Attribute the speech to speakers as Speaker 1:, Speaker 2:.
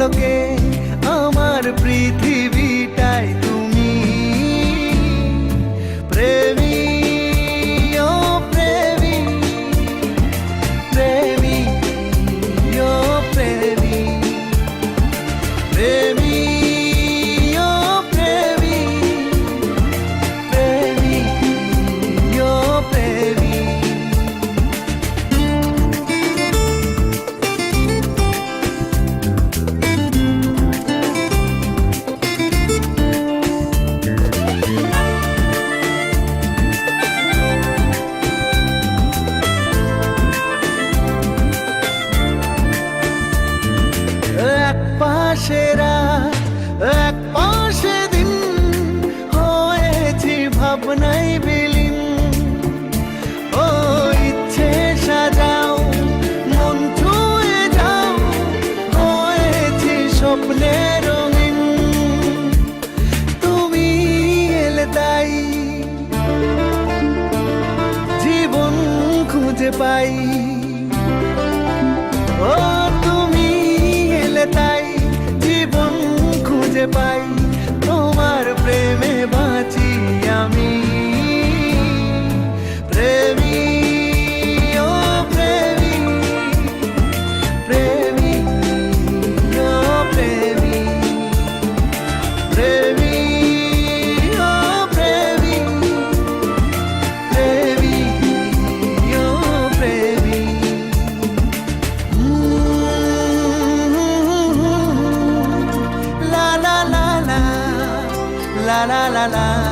Speaker 1: আলোকে আমার পৃথিবীটাই তুমি। প্রেমী ও প্রেমী, প্রেমী ও প্রেমী, প্রেমী ও প্রেমী, প্রেমী ও প্রেমী। এক পাশে রাত, এক পাশে দিন, হয়েছি ভাবনাই বিলীন। ও ইচ্ছে সাজাও, মন ছুঁয়ে যাও, হয়েছি স্বপ্নে রঙিন। তুমি এলে তাই জীবন খুঁজে পাই। ও তুমি এলে তাই জীবন খুঁজে পাই। তোমার প্রেমে বাঁচি আমি। প্রেমী ও প্রেমী, প্রেমী ও প্রেমী, প্রেমী ও প্রেমী, প্রেমী ও প্রেমী। La la la la, la la la la.